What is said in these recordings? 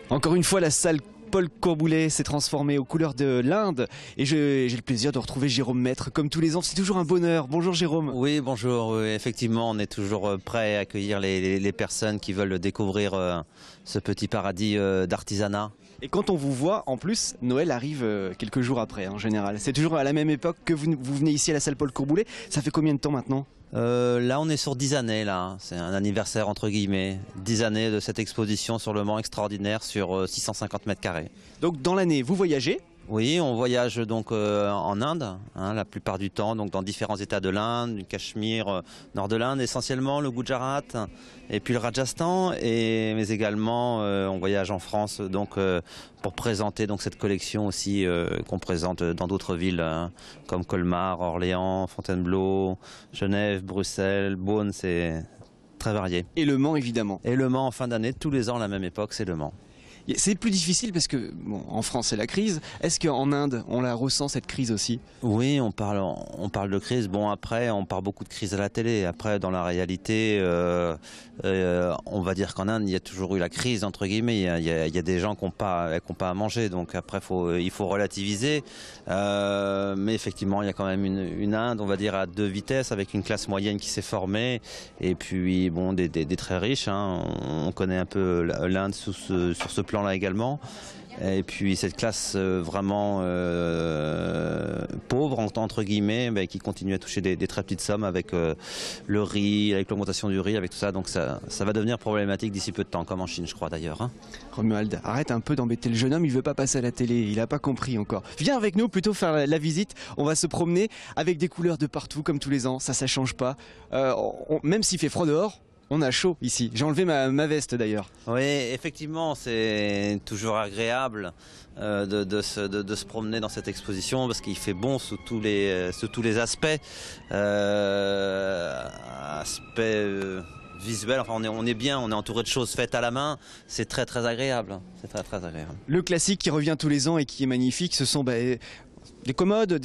Encore une fois, la salle Paul Courboulet s'est transformée aux couleurs de l'Inde et j'ai le plaisir de retrouver Jérôme Maître. Comme tous les ans, c'est toujours un bonheur. Bonjour Jérôme. Oui, bonjour. Oui, effectivement, on est toujours prêt à accueillir les personnes qui veulent découvrir ce petit paradis d'artisanat. Et quand on vous voit, en plus, Noël arrive quelques jours après en général. C'est toujours à la même époque que vous venez ici à la salle Paul Courboulet. Ça fait combien de temps maintenant ? Là, on est sur 10 années. Là, c'est un anniversaire entre guillemets. 10 années de cette exposition sur le Mans extraordinaire sur 650 mètres carrés. Donc dans l'année, vous voyagez ? Oui, on voyage donc en Inde, la plupart du temps, donc dans différents états de l'Inde, du Cachemire, nord de l'Inde essentiellement, le Gujarat, et puis le Rajasthan, mais également on voyage en France donc pour présenter donc cette collection aussi qu'on présente dans d'autres villes comme Colmar, Orléans, Fontainebleau, Genève, Bruxelles, Beaune, c'est très varié. Et Le Mans évidemment. Et Le Mans en fin d'année, tous les ans à la même époque, c'est Le Mans. C'est plus difficile parce que, bon, en France c'est la crise. Est-ce qu'en Inde on la ressent cette crise aussi ? Oui, on parle de crise. Bon, après, on parle beaucoup de crise à la télé. Après, dans la réalité, on va dire qu'en Inde, il y a toujours eu la crise, entre guillemets. Il y a des gens qui n'ont pas à manger. Donc après, il faut relativiser. Mais effectivement, il y a quand même une Inde, on va dire, à deux vitesses, avec une classe moyenne qui s'est formée. Et puis, bon, des très riches. On connaît un peu l'Inde sur ce plan là également, et puis cette classe vraiment pauvre entre guillemets, qui continue à toucher des très petites sommes avec le riz, avec l'augmentation du riz, avec tout ça, donc ça va devenir problématique d'ici peu de temps, comme en Chine je crois d'ailleurs. Romuald, arrête un peu d'embêter le jeune homme, il veut pas passer à la télé, il a pas compris encore. Viens avec nous plutôt faire la visite, on va se promener avec des couleurs de partout comme tous les ans, ça change pas, même s'il fait froid dehors. On a chaud ici. J'ai enlevé ma veste d'ailleurs. Oui, effectivement, c'est toujours agréable de se promener dans cette exposition parce qu'il fait bon sous tous les aspects. Visuel, enfin on est bien, on est entouré de choses faites à la main, c'est très agréable. C'est très agréable. Le classique qui revient tous les ans et qui est magnifique, ce sont des commodes,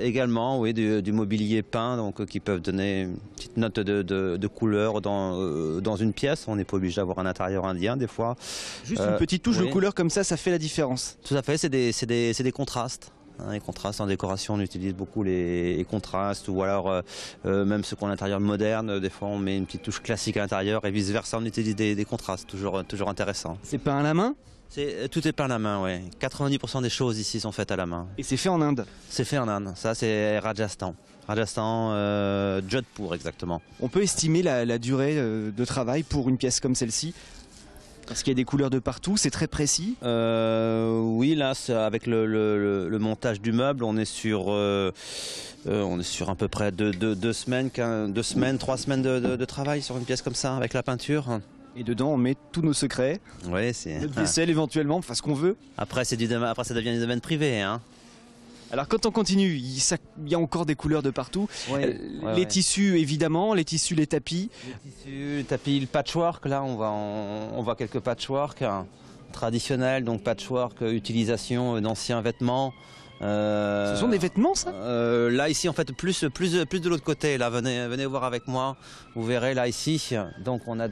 également, oui, du mobilier peint, donc qui peuvent donner une petite note de couleur dans une pièce. On n'est pas obligé d'avoir un intérieur indien des fois. Juste une petite touche de couleur comme ça fait la différence. Tout à fait, c'est des contrastes. Les contrastes en décoration, on utilise beaucoup les contrastes, ou alors même ceux qu'on a à l'intérieur moderne, des fois on met une petite touche classique à l'intérieur et vice versa, on utilise des contrastes, toujours intéressant. C'est peint à la main ? Tout est peint à la main, oui. 90% des choses ici sont faites à la main. Et c'est fait en Inde ? C'est fait en Inde, ça c'est Rajasthan. Jodhpur exactement. On peut estimer la durée de travail pour une pièce comme celle-ci ? Parce qu'il y a des couleurs de partout, c'est très précis. Oui, là, avec le montage du meuble, on est sur à peu près 2 semaines, 3 semaines de travail sur une pièce comme ça, avec la peinture. Et dedans, on met tous nos secrets. Oui, c'est. Notre vaisselle éventuellement, enfin ce qu'on veut. Après, ça devient du domaine privé, hein. Alors quand on continue, il y a encore des couleurs de partout. Les tissus évidemment, les tissus, les tapis. Les tapis, le patchwork, là on voit quelques patchwork traditionnels, donc patchwork, utilisation d'anciens vêtements. Ce sont des vêtements ça ? Là ici en fait plus de l'autre côté, là venez voir avec moi, vous verrez là ici, donc on a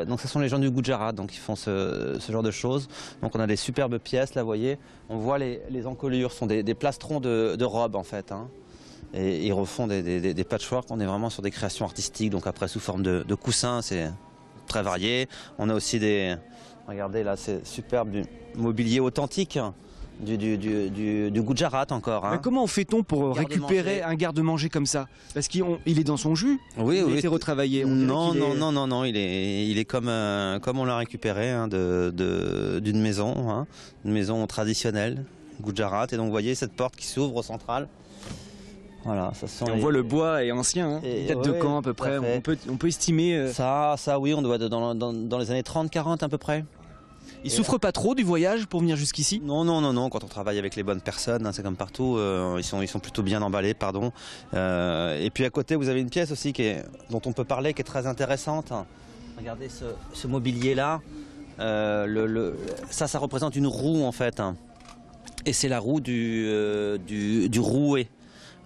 donc ce sont les gens du Gujarat, donc ils font ce genre de choses, donc on a des superbes pièces là, vous voyez, on voit les encolures, sont des plastrons de robes en fait, et ils refont des patchwork, on est vraiment sur des créations artistiques, donc après sous forme de coussins, c'est très varié. On a aussi regardez là, c'est superbe, du mobilier authentique. Du Gujarat encore. Mais comment fait-on pour récupérer un garde-manger comme ça ? Parce qu'il est dans son jus. Oui, il a été retravaillé. Non, il est comme on l'a récupéré d'une maison, une maison traditionnelle Gujarat. Et donc vous voyez cette porte qui s'ouvre au central. Voilà, on voit le bois est ancien, il date de quand à peu près ? On peut estimer. Ça oui, on doit être dans les années 30-40 à peu près. Ils souffrent pas trop du voyage pour venir jusqu'ici ? Non, quand on travaille avec les bonnes personnes, c'est comme partout, ils sont plutôt bien emballés, pardon. Et puis à côté, vous avez une pièce aussi dont on peut parler, qui est très intéressante. Regardez ce mobilier-là, ça représente une roue en fait. Et c'est la roue du rouet.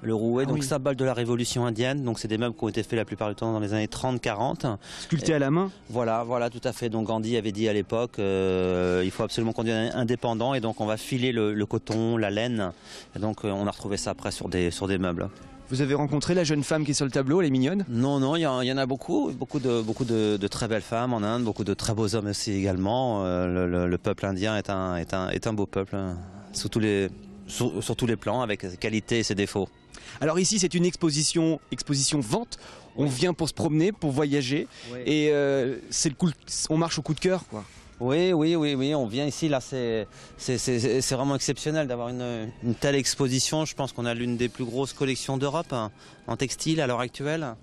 Le rouet, Ah donc oui. symbole de la révolution indienne. Donc c'est des meubles qui ont été faits la plupart du temps dans les années 30-40. Sculpté à la main. Voilà, voilà, tout à fait. Donc Gandhi avait dit à l'époque, il faut absolument qu'on devienne indépendant, et donc on va filer le coton, la laine. Et donc on a retrouvé ça après sur des meubles. Vous avez rencontré la jeune femme qui est sur le tableau, elle est mignonne. Non, non, il y en a beaucoup, beaucoup de très belles femmes en Inde, beaucoup de très beaux hommes aussi également. Le peuple indien est un beau peuple, hein, sur tous les plans, avec ses qualités et ses défauts. Alors ici c'est une exposition vente. On vient pour se promener, pour voyager, Oui. et on marche au coup de cœur, quoi. Oui, on vient ici, là c'est vraiment exceptionnel d'avoir une telle exposition. Je pense qu'on a l'une des plus grosses collections d'Europe, hein, en textile à l'heure actuelle.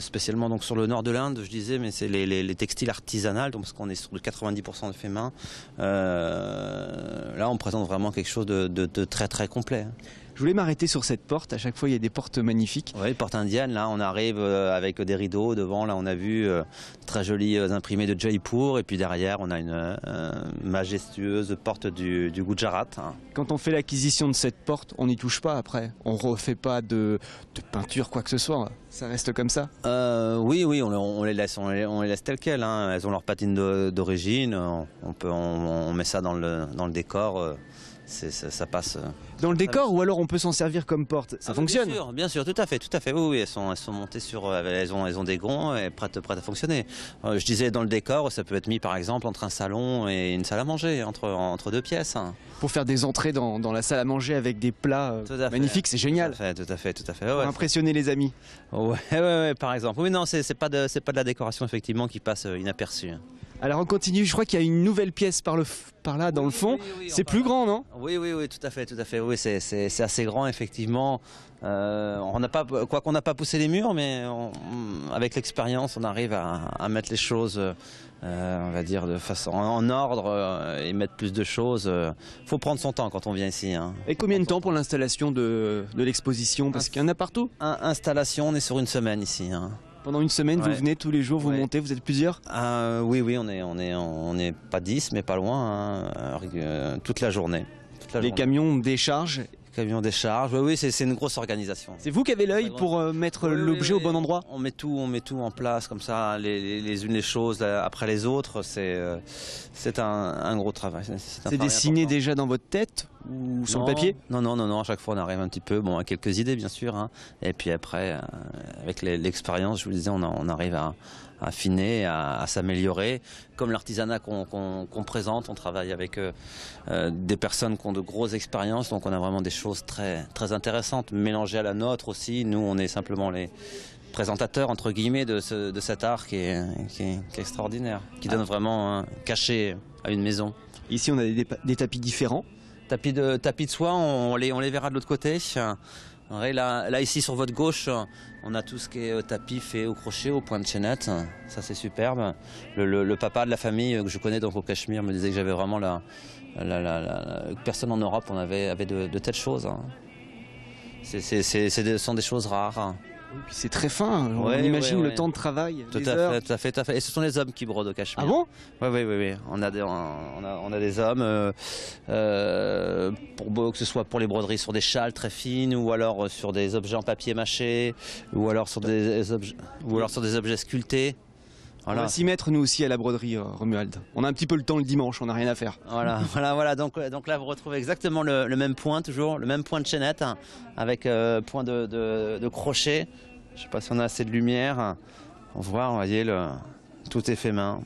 Spécialement donc sur le nord de l'Inde, je disais, mais c'est les textiles artisanales, donc parce qu'on est sur 90% de fait main. Là on présente vraiment quelque chose de très très complet. Je voulais m'arrêter sur cette porte, à chaque fois il y a des portes magnifiques. Oui, porte indienne, là on arrive avec des rideaux devant, là on a vu très jolis imprimés de Jaipur, et puis derrière on a une majestueuse porte du Gujarat. Quand on fait l'acquisition de cette porte, on n'y touche pas après. On refait pas de peinture, quoi que ce soit. Ça reste comme ça. Oui, on les laisse telles quelles, hein. Elles ont leur patine d'origine, on met ça dans le décor. Ça passe. Dans le décor, ou alors on peut s'en servir comme porte. Ça fonctionne. Bien sûr, tout à fait. Oui, elles sont montées elles ont des gonds et prêtes à fonctionner. Je disais dans le décor, ça peut être mis par exemple entre un salon et une salle à manger, entre deux pièces. Pour faire des entrées dans la salle à manger avec des plats magnifiques, c'est génial. Tout à fait. Pour impressionner les amis. Ouais, par exemple. Oui, non, c'est pas de la décoration effectivement qui passe inaperçue. Alors on continue, je crois qu'il y a une nouvelle pièce par là dans le fond. C'est plus grand, non? Oui, tout à fait. Oui, c'est assez grand effectivement. On n'a pas poussé les murs, mais avec l'expérience, on arrive à mettre les choses, on va dire, de façon en ordre, et mettre plus de choses. Faut prendre son temps quand on vient ici, hein. Et combien de temps pour l'installation de l'exposition? Parce qu'il y en a partout. Installation, on est sur une semaine ici, hein. Pendant une semaine, vous venez tous les jours, vous montez, vous êtes plusieurs? Oui, on est pas 10, mais pas loin, hein, toute la journée. Les camions déchargent. Camions décharge, oui, c'est une grosse organisation. C'est vous qui avez l'œil pour mettre l'objet au bon endroit? On met tout en place comme ça, les choses après les autres. C'est un gros travail. C'est dessiné déjà dans votre tête ou sur le papier? Non, à chaque fois on arrive un petit peu, à quelques idées bien sûr, hein. Et puis après, avec l'expérience, je vous le disais, on arrive à affiner, à s'améliorer. Comme l'artisanat qu'on présente, on travaille avec des personnes qui ont de grosses expériences, donc on a vraiment des choses très, très intéressantes mélangées à la nôtre aussi. Nous, on est simplement les présentateurs entre guillemets de cet art qui est extraordinaire, qui donne vraiment un cachet à une maison. Ici, on a des tapis différents. Tapis de soie, on les verra de l'autre côté. Là, ici, sur votre gauche, on a tout ce qui est tapis fait au crochet, au point de chaînette. Ça, c'est superbe. Le papa de la famille que je connais donc au Cachemire me disait que j'avais vraiment personne en Europe avait de telles choses, hein. Ce sont des choses rares. C'est très fin, on imagine le temps de travail. Tout à fait. Et ce sont les hommes qui brodent au Cachemire. Ah bon? Oui. On a des hommes, que ce soit pour les broderies sur des châles très fines, ou alors sur des objets en papier mâché, ou alors sur des objets sculptés. Voilà. On va s'y mettre nous aussi à la broderie, Romuald. On a un petit peu le temps le dimanche, on n'a rien à faire. Voilà. Donc là, vous retrouvez exactement le même point, toujours le même point de chaînette, hein, avec point de crochet. Je ne sais pas si on a assez de lumière. On voit, vous voyez, tout est fait main.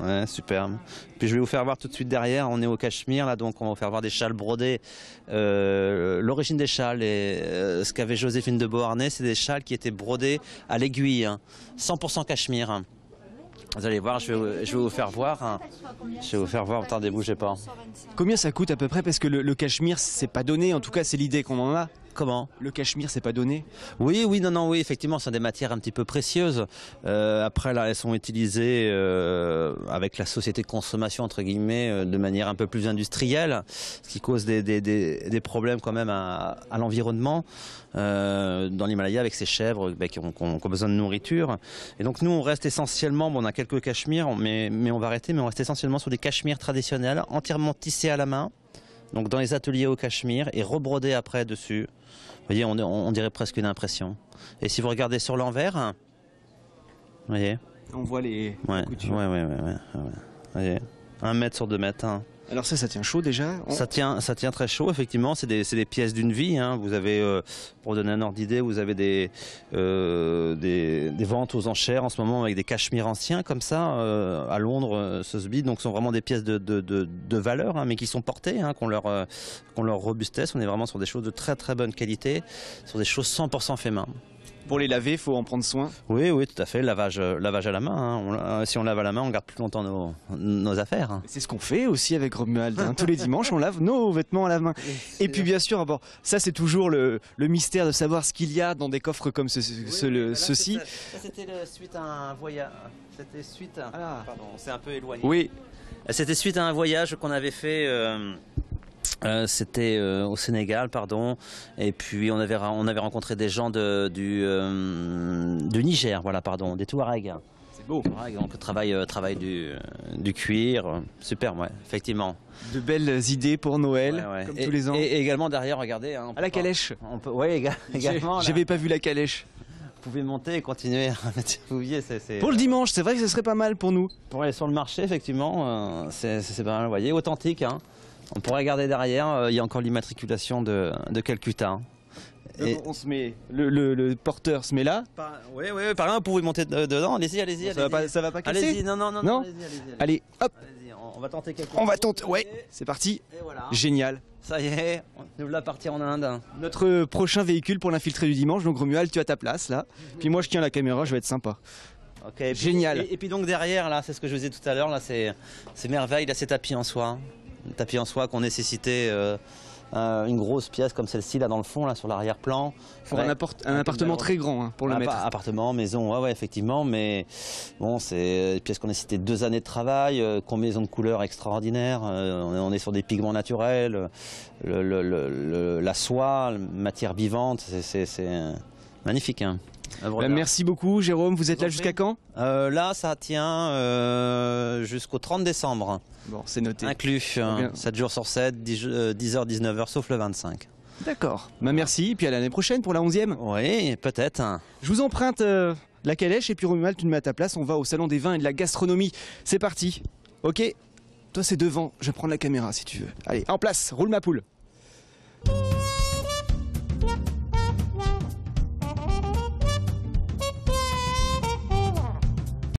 Ouais, superbe. Puis je vais vous faire voir tout de suite derrière, on est au Cachemire, là, donc on va vous faire voir des châles brodés. L'origine des châles, et ce qu'avait Joséphine de Beauharnais, c'est des châles qui étaient brodés à l'aiguille, hein, 100% Cachemire. Vous allez voir, je vais vous faire voir. Hein. Je vais vous faire voir, attendez, bougez pas. Combien ça coûte à peu près? Parce que le Cachemire, c'est pas donné, en tout cas c'est l'idée qu'on en a. Comment? Le Cachemire, c'est pas donné? Oui, effectivement, ce sont des matières un petit peu précieuses. Après, là, elles sont utilisées avec la société de consommation, entre guillemets, de manière un peu plus industrielle, ce qui cause des problèmes quand même à l'environnement. Dans l'Himalaya, avec ces chèvres qui ont besoin de nourriture. Et donc nous, on reste essentiellement, on a quelques cachemires, mais on va arrêter, mais on reste essentiellement sur des cachemires traditionnels, entièrement tissés à la main, donc dans les ateliers au cachemire et rebrodé après dessus. Vous voyez, on dirait presque une impression. Et si vous regardez sur l'envers, vous voyez, On voit les ouais, coutures. ouais. Vous voyez, 1 mètre sur 2 mètres. Hein. Alors ça tient chaud déjà. Ça tient très chaud, effectivement. C'est des pièces d'une vie. Hein. Vous avez, pour donner un ordre d'idée, vous avez des ventes aux enchères en ce moment avec des cachemires anciens comme ça à Londres, Sotheby's. Donc, ce sont vraiment des pièces de valeur, hein, mais qui sont portées, hein, qu'on leur robustesse. On est vraiment sur des choses de très très bonne qualité, sur des choses 100% fait main. Pour les laver, il faut en prendre soin. Oui, tout à fait. Lavage à la main. Hein. Si on lave à la main, on garde plus longtemps nos affaires. C'est ce qu'on fait aussi avec Romuald. Hein. Tous les dimanches, on lave nos vêtements à la main. Et puis bien sûr, bon, ça c'est toujours le mystère de savoir ce qu'il y a dans des coffres comme ceci. Ça c'était suite à un voyage. C'était suite à... Pardon, c'est un peu éloigné. Oui. C'était suite à un voyage qu'on avait fait... c'était au Sénégal, pardon, et puis on avait rencontré des gens du Niger, voilà, pardon, des Touaregs. C'est beau. Donc travail du cuir, super, ouais, effectivement. De belles idées pour Noël, comme tous les ans. Et également derrière, regardez. Hein, à la calèche. Oui, également. J'avais pas vu la calèche. Vous pouvez monter et continuer à mettre vous voyez, pour le dimanche, c'est vrai que ce serait pas mal pour nous. Pour aller sur le marché, effectivement, c'est pas mal, vous voyez, authentique, hein. On pourrait regarder derrière, il y a encore l'immatriculation de Calcutta. Et on se met, le porteur se met là. Oui, par là, vous pouvez monter dedans. Allez-y. Bon, ça va pas casser. Allez-y, non. Allez-y. Allez, hop. Allez-y, on va tenter quelque chose. On va tenter, ouais, c'est parti. Et voilà. Génial. Ça y est, on va partir en Inde. Notre prochain véhicule pour l'infiltré du dimanche, donc Romuald, tu as ta place là. Puis moi je tiens la caméra, je vais être sympa. Okay, génial. Et puis donc derrière, là, c'est ce que je vous disais tout à l'heure, là, c'est merveille, là, c'est tapis en soie. Tapis en soie qu'on nécessitait une grosse pièce comme celle-ci là dans le fond, là sur l'arrière-plan. Il faut un appartement très grand hein, pour le mettre. Appartement, maison, ouais, effectivement, mais bon, c'est une pièce qu'on nécessitait 2 années de travail, combinaison de couleurs extraordinaires, on est sur des pigments naturels, la soie, matière vivante, c'est magnifique. Hein. Merci beaucoup Jérôme, vous êtes là jusqu'à quand? Là ça tient jusqu'au 30 décembre. Bon, c'est noté. Inclus, 7 jours sur 7, 10h, 19h sauf le 25. D'accord, merci et puis à l'année prochaine pour la 11e. Oui, peut-être. Je vous emprunte la calèche et puis Romuald tu me mets à ta place, on va au salon des vins et de la gastronomie. C'est parti, ok? Toi c'est devant, je vais prendre la caméra si tu veux. Allez, en place, roule ma poule.